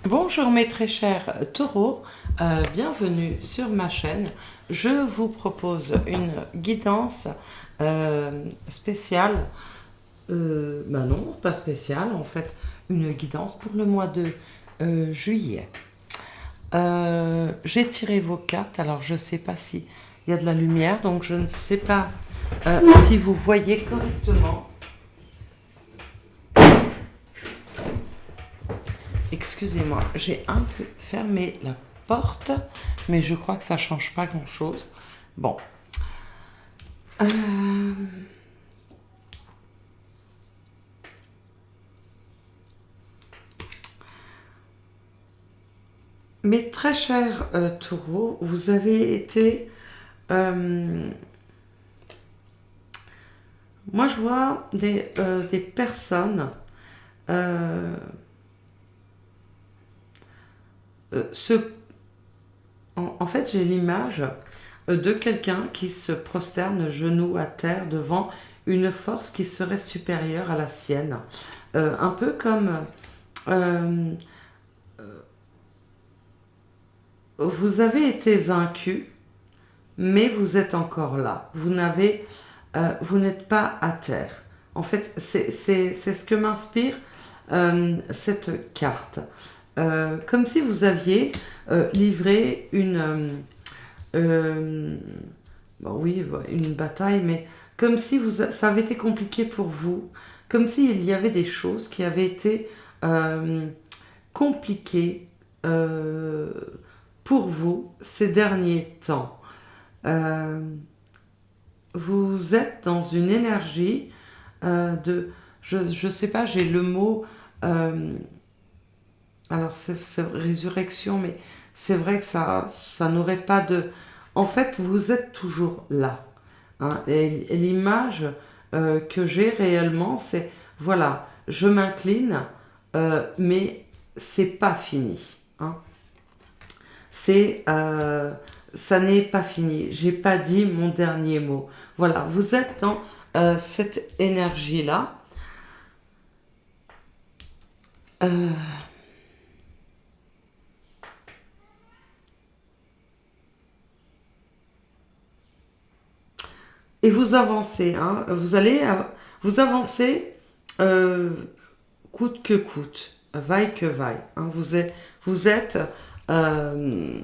Bonjour mes très chers taureaux, bienvenue sur ma chaîne. Je vous propose une guidance spéciale, non, pas spéciale en fait, une guidance pour le mois de juillet. J'ai tiré vos cartes, alors je ne sais pas s'il y a de la lumière, donc je ne sais pas si vous voyez correctement. Excusez-moi, j'ai un peu fermé la porte, mais je crois que ça change pas grand-chose. Bon. Euh, Mes très chers taureaux, vous avez été... moi, je vois des personnes se... En fait, j'ai l'image de quelqu'un qui se prosterne genoux à terre devant une force qui serait supérieure à la sienne. Un peu comme euh, vous avez été vaincu, mais vous êtes encore là. Vous n'êtes pas à terre. En fait, c'est ce que m'inspire cette carte. Comme si vous aviez livré euh, bon, oui, une bataille, mais comme si ça avait été compliqué pour vous, comme s'il y avait des choses qui avaient été euh, compliquées pour vous ces derniers temps. Euh, vous êtes dans une énergie je sais pas, j'ai le mot, euh, alors c'est résurrection, mais c'est vrai que ça n'aurait pas de... En fait, vous êtes toujours là. Hein, et l'image que j'ai réellement, c'est, voilà, je m'incline, mais c'est pas fini. Hein. C'est ça n'est pas fini. J'ai pas dit mon dernier mot. Voilà, vous êtes dans cette énergie-là. Euh, et vous avancez. Hein, vous avancez euh, coûte que coûte, vaille que vaille. Hein, vous êtes euh,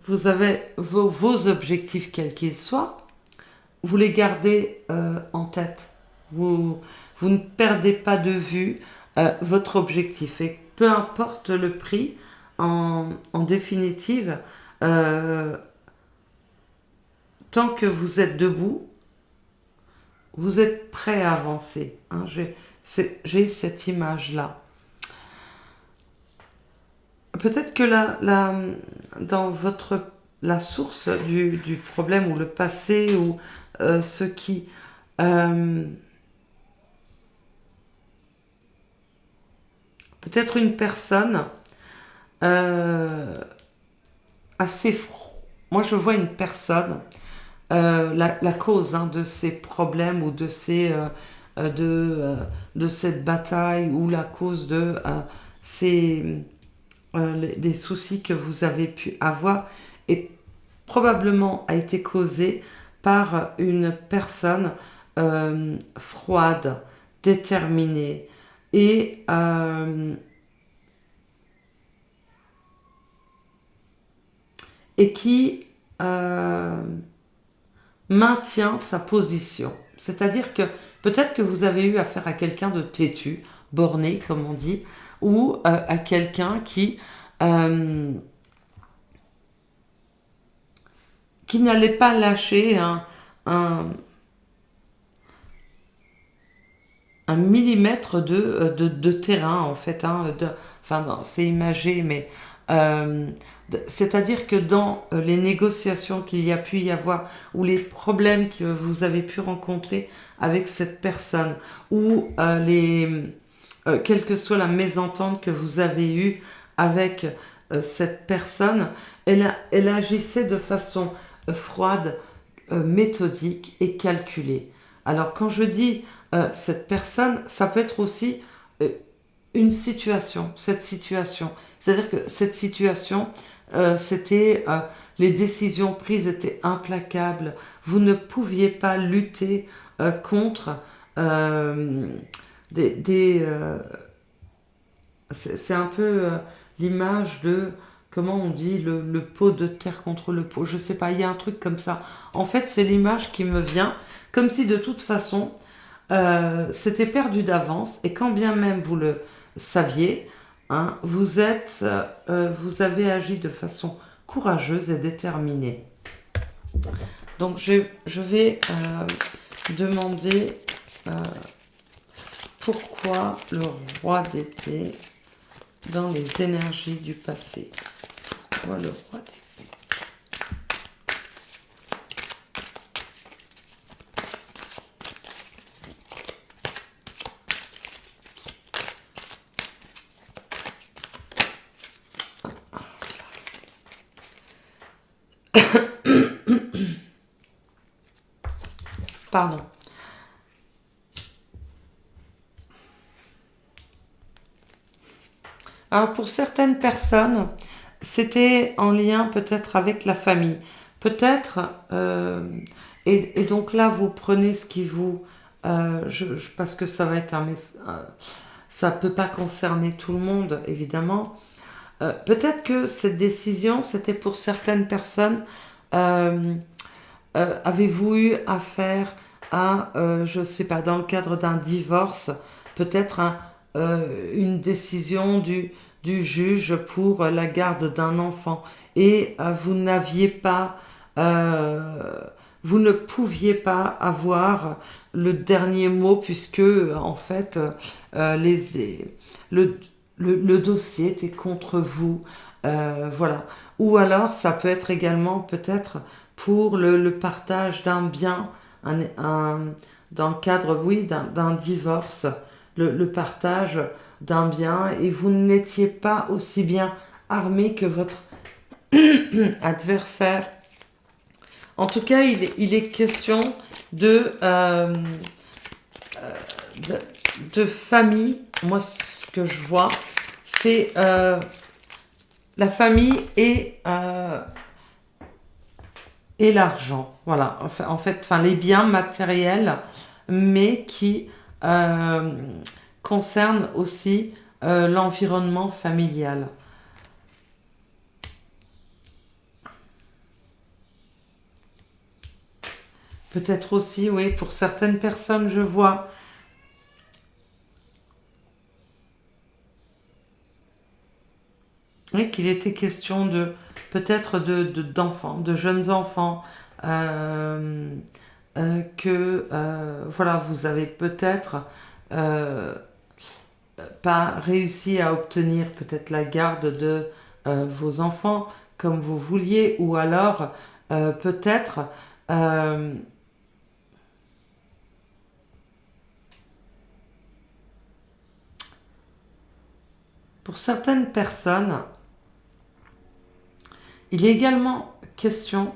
vous avez vos objectifs quels qu'ils soient, vous les gardez en tête. Vous ne perdez pas de vue votre objectif. Et peu importe le prix, en définitive, euh, tant que vous êtes debout, vous êtes prêt à avancer. Hein. J'ai cette image-là. Peut-être que dans la source du problème ou le passé ou ce qui... euh, peut-être une personne euh, assez froide. Moi, je vois une personne, la cause hein, de ces problèmes ou euh, de, euh, de cette bataille ou la cause de ces, des soucis que vous avez pu avoir et probablement a été causée par une personne froide, déterminée et qui euh, maintient sa position. C'est-à-dire que peut-être que vous avez eu affaire à quelqu'un de têtu, borné comme on dit, ou à quelqu'un euh, qui n'allait pas lâcher un, un millimètre de terrain en fait. Hein, enfin, bon, c'est imagé, mais euh, c'est-à-dire que dans les négociations qu'il y a pu y avoir ou les problèmes que vous avez pu rencontrer avec cette personne ou quelle que soit la mésentente que vous avez eue avec cette personne, elle agissait de façon froide, méthodique et calculée. Alors quand je dis cette personne, ça peut être aussi une situation, cette situation. C'est-à-dire que cette situation, c'était les décisions prises étaient implacables. Vous ne pouviez pas lutter contre euh, des c'est un peu l'image de comment on dit le pot de terre contre le pot. Je sais pas, il y a un truc comme ça. En fait, c'est l'image qui me vient, comme si de toute façon c'était perdu d'avance et quand bien même vous le saviez, hein, vous avez agi de façon courageuse et déterminée. Donc je vais demander pourquoi le roi d'épée dans les énergies du passé. Pourquoi le roi d'épée? Pardon. Alors pour certaines personnes, c'était en lien peut-être avec la famille. Peut-être, et donc là vous prenez ce qui vous... parce que ça va être ça peut pas concerner tout le monde, évidemment. Peut-être que cette décision, c'était pour certaines personnes. euh, Avez-vous eu affaire à, je ne sais pas, dans le cadre d'un divorce, peut-être une décision du juge pour la garde d'un enfant et vous n'aviez pas, euh, vous ne pouviez pas avoir le dernier mot puisque en fait le, le dossier était contre vous, voilà. Ou alors ça peut être également peut-être pour le partage d'un bien, dans le cadre, oui, d'un divorce, le partage d'un bien, et vous n'étiez pas aussi bien armé que votre adversaire. En tout cas, il est question de, de, de famille. Moi, ce que je vois, c'est la famille et l'argent. Voilà, en fait, enfin, les biens matériels, mais qui euh, concernent aussi l'environnement familial. Peut-être aussi, oui, pour certaines personnes, je vois, oui, qu'il était question de peut-être d'enfants, de jeunes enfants, euh, que voilà, vous avez peut-être euh, pas réussi à obtenir peut-être la garde de vos enfants comme vous vouliez, ou alors peut-être euh, pour certaines personnes, il est également question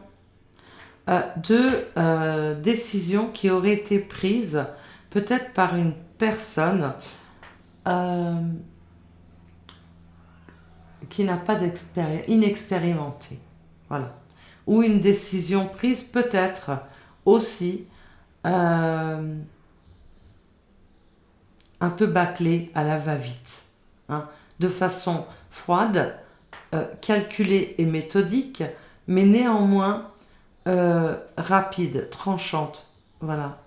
de décisions qui auraient été prises peut-être par une personne euh, qui n'a pas d'expérience, inexpérimentée. Voilà. Ou une décision prise peut-être aussi euh, un peu bâclée à la va-vite, hein, de façon froide, calculée et méthodique, mais néanmoins rapide, tranchante. Voilà.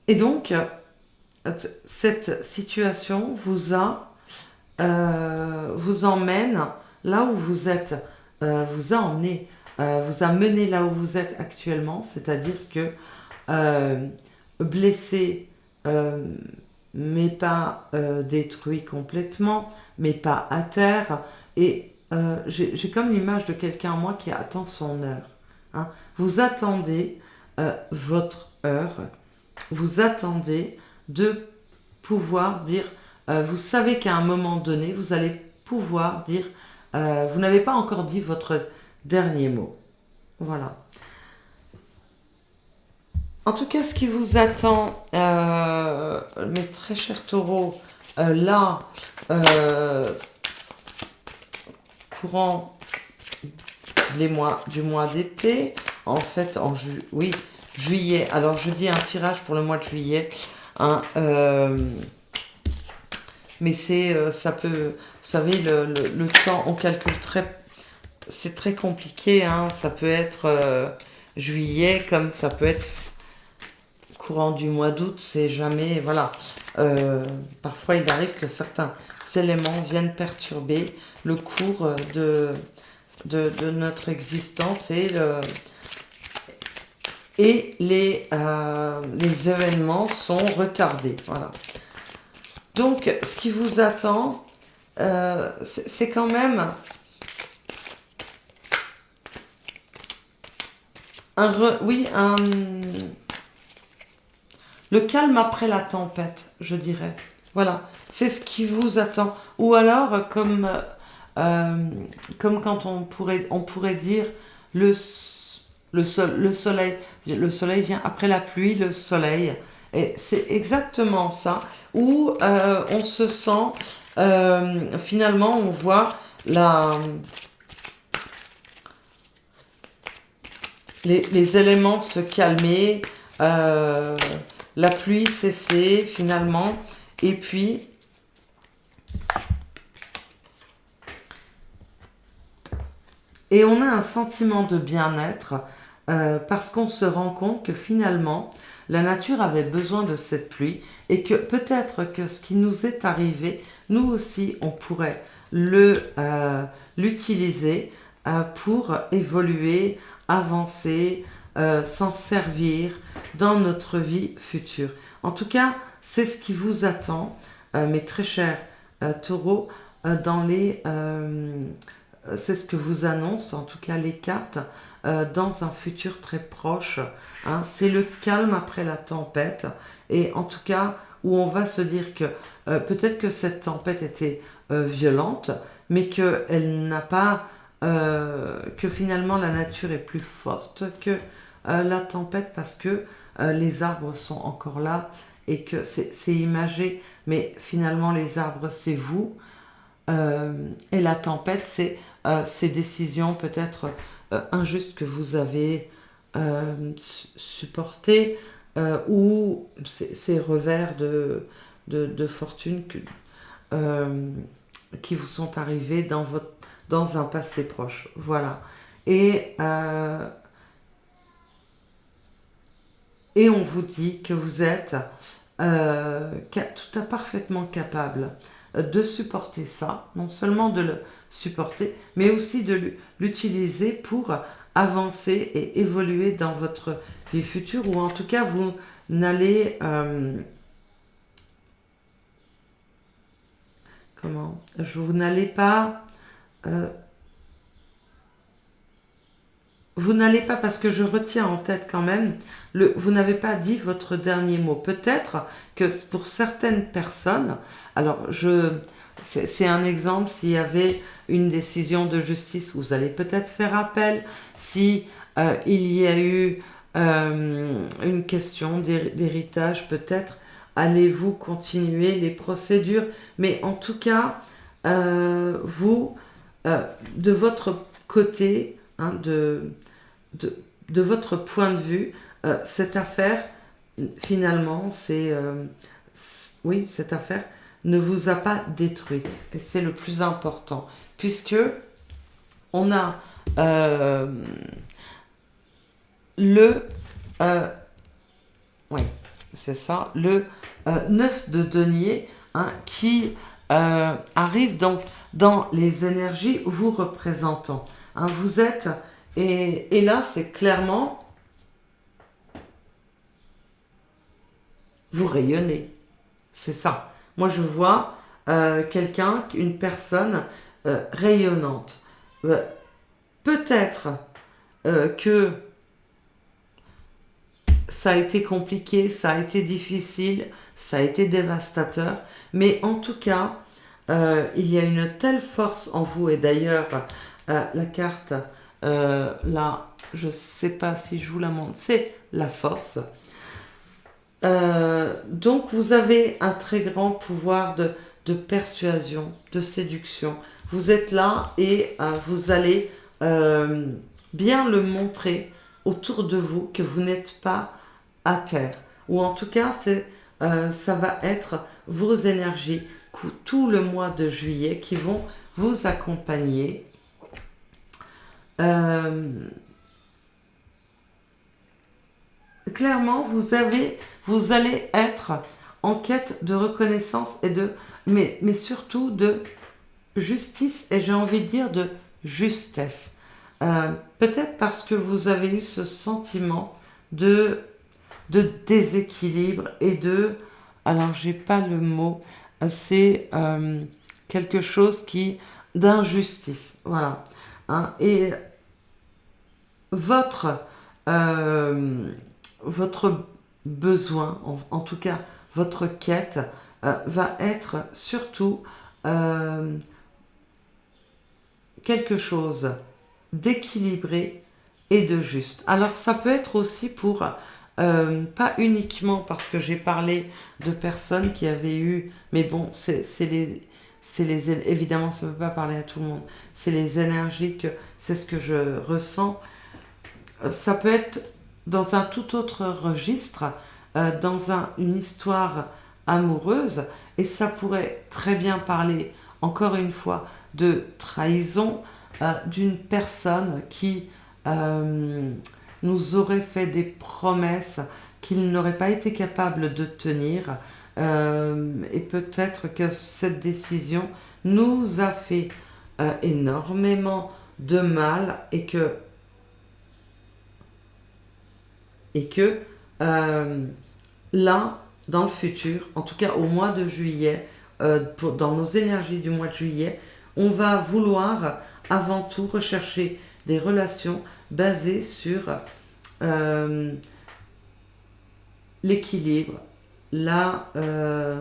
Et donc, cette situation vous emmène là où vous êtes, vous a emmené, vous a mené là où vous êtes actuellement, c'est-à-dire que euh, blessé, euh, mais pas détruit complètement, mais pas à terre. Et j'ai comme l'image de quelqu'un, moi, qui attend son heure, hein. Vous attendez votre heure, vous attendez de pouvoir dire, vous savez qu'à un moment donné, vous allez pouvoir dire, vous n'avez pas encore dit votre dernier mot. Voilà. En tout cas, ce qui vous attend, mes très chers taureaux, là, euh, courant du mois d'été, en fait, oui, juillet. Alors, je dis un tirage pour le mois de juillet, hein, mais ça peut, vous savez, le temps, on calcule c'est très compliqué, hein, ça peut être juillet, comme ça peut être courant du mois d'août, c'est jamais, voilà. Parfois, il arrive que certains éléments viennent perturber le cours de notre existence et les événements sont retardés. Voilà. Donc, ce qui vous attend, c'est quand même le calme après la tempête, je dirais. Voilà, c'est ce qui vous attend. Ou alors, comme quand on pourrait dire le soleil. Le soleil vient après la pluie, le soleil. Et c'est exactement ça. Où on se sent, finalement, on voit les éléments se calmer, la pluie cesser finalement, et puis on a un sentiment de bien-être parce qu'on se rend compte que finalement la nature avait besoin de cette pluie et que peut-être que ce qui nous est arrivé, nous aussi on pourrait l'utiliser pour évoluer, avancer, s'en servir dans notre vie future. En tout cas, c'est ce qui vous attend, mes très chers taureaux, c'est ce que vous annoncent, en tout cas les cartes, dans un futur très proche. Hein. C'est le calme après la tempête. Et en tout cas, où on va se dire que peut-être que cette tempête était violente, mais qu'elle n'a pas... que finalement la nature est plus forte que la tempête parce que les arbres sont encore là et que c'est imagé, mais finalement les arbres c'est vous. Et la tempête, c'est ces décisions peut-être injustes que vous avez supportées ou ces revers de fortune euh, qui vous sont arrivés dans un passé proche. Voilà. Et, euh, et on vous dit que vous êtes tout à parfaitement capable de supporter ça, non seulement de le supporter, mais aussi de l'utiliser pour avancer et évoluer dans votre vie future, ou en tout cas vous n'allez vous n'allez pas euh, vous n'allez pas, parce que je retiens en tête quand même, vous n'avez pas dit votre dernier mot. Peut-être que pour certaines personnes, alors c'est un exemple, s'il y avait une décision de justice, vous allez peut-être faire appel. Si il y a eu une question d'héritage, peut-être allez-vous continuer les procédures. Mais en tout cas, vous, de votre côté, hein, de votre point de vue, cette affaire, finalement, oui, cette affaire ne vous a pas détruite. Et c'est le plus important. Puisque on a le... oui, c'est ça, le 9 de denier, hein, qui arrive donc dans les énergies vous représentant. Hein, vous êtes... Et là, c'est clairement, vous rayonnez. C'est ça. Moi, je vois une personne rayonnante. Peut-être que ça a été compliqué, ça a été difficile, ça a été dévastateur, mais en tout cas, il y a une telle force en vous, et d'ailleurs, la carte là, je ne sais pas si je vous la montre, c'est la force. Donc vous avez un très grand pouvoir de persuasion, de séduction. Vous êtes là et vous allez bien le montrer autour de vous que vous n'êtes pas à terre. Ou en tout cas, ça va être vos énergies tout le mois de juillet qui vont vous accompagner. Clairement, vous allez être en quête de reconnaissance mais surtout de justice et j'ai envie de dire de justesse. Peut-être parce que vous avez eu ce sentiment de déséquilibre et alors j'ai pas le mot, c'est quelque chose d'injustice, voilà. Hein, et votre besoin, en tout cas votre quête, va être surtout quelque chose d'équilibré et de juste. Alors ça peut être aussi pour, pas uniquement parce que j'ai parlé de personnes qui avaient eu, mais bon, évidemment ça ne peut pas parler à tout le monde, c'est les énergies, c'est ce que je ressens. Ça peut être dans un tout autre registre, dans une histoire amoureuse, et ça pourrait très bien parler, encore une fois, de trahison d'une personne qui nous aurait fait des promesses qu'il n'aurait pas été capable de tenir, et peut-être que cette décision nous a fait énormément de mal et que là, dans le futur, en tout cas au mois de juillet, dans nos énergies du mois de juillet, on va vouloir avant tout rechercher des relations basées sur l'équilibre, le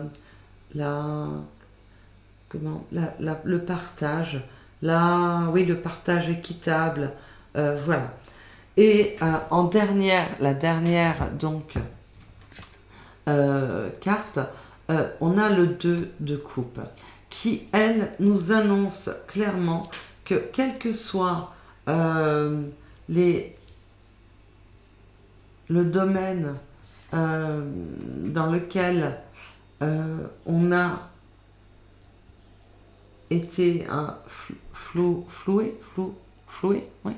partage, le partage équitable, voilà. Et la dernière donc carte, on a le 2 de coupe qui, elle, nous annonce clairement que quel que soit le domaine dans lequel on a été floué, oui,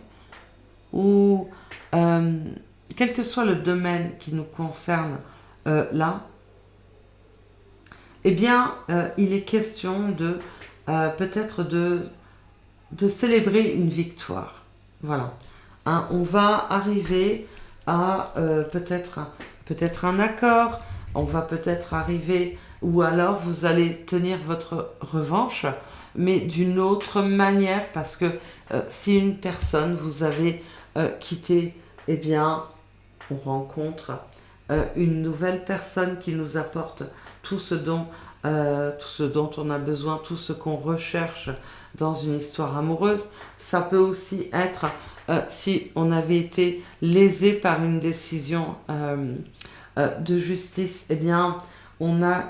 ou quel que soit le domaine qui nous concerne là, eh bien, il est question peut-être de célébrer une victoire. Voilà. Hein, on va arriver à peut-être un accord, on va peut-être arriver, ou alors vous allez tenir votre revanche, mais d'une autre manière, parce que si une personne vous avez quitté, eh bien, on rencontre une nouvelle personne qui nous apporte tout ce dont on a besoin, tout ce qu'on recherche dans une histoire amoureuse. Ça peut aussi être si on avait été lésé par une décision de justice, eh bien, on a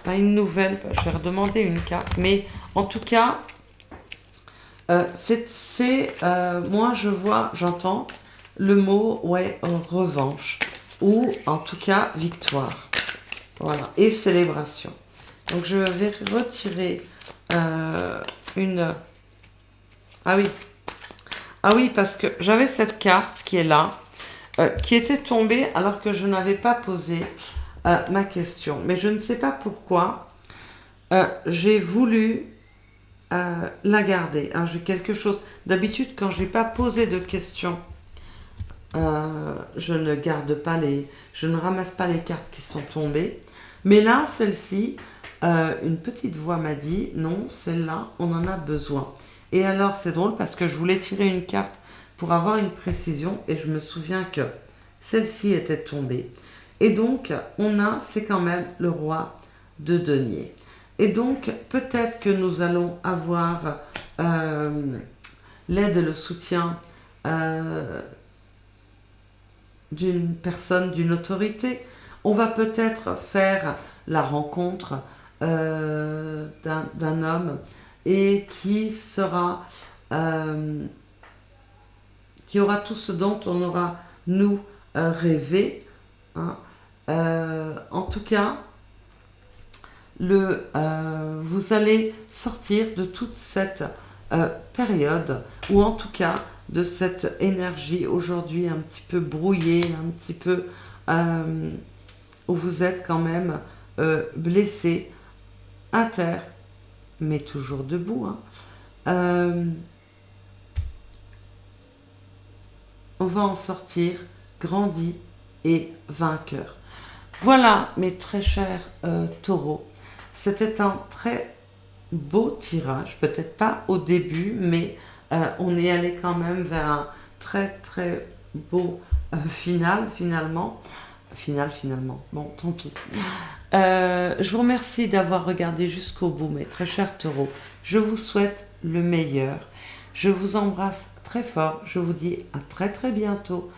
pas une nouvelle, je vais redemander une carte, mais en tout cas, moi j'entends le mot, revanche, ou en tout cas victoire, voilà, et célébration. Donc je vais retirer une... Ah oui, parce que j'avais cette carte qui est là, qui était tombée alors que je n'avais pas posé ma question. Mais je ne sais pas pourquoi j'ai voulu la garder. Hein, j'ai quelque chose... D'habitude, quand je n'ai pas posé de questions, je ne garde pas je ne ramasse pas les cartes qui sont tombées. Mais là, celle-ci, une petite voix m'a dit, non, celle-là, on en a besoin. Et alors, c'est drôle parce que je voulais tirer une carte pour avoir une précision et je me souviens que celle-ci était tombée. Et donc, c'est quand même le roi de denier. Et donc, peut-être que nous allons avoir l'aide et le soutien d'une personne, d'une autorité. On va peut-être faire la rencontre d'un homme et qui aura tout ce dont on aura, nous, rêvé. Hein. En tout cas, vous allez sortir de toute cette période, ou en tout cas de cette énergie aujourd'hui un petit peu brouillée, un petit peu où vous êtes quand même blessé, à terre, mais toujours debout. Hein. On va en sortir grandi et vainqueur. Voilà, mes très chers taureaux, c'était un très beau tirage, peut-être pas au début, mais on est allé quand même vers un très très beau finalement. Finalement, bon, tant pis. Je vous remercie d'avoir regardé jusqu'au bout, mes très chers taureaux. Je vous souhaite le meilleur. Je vous embrasse très fort. Je vous dis à très très bientôt.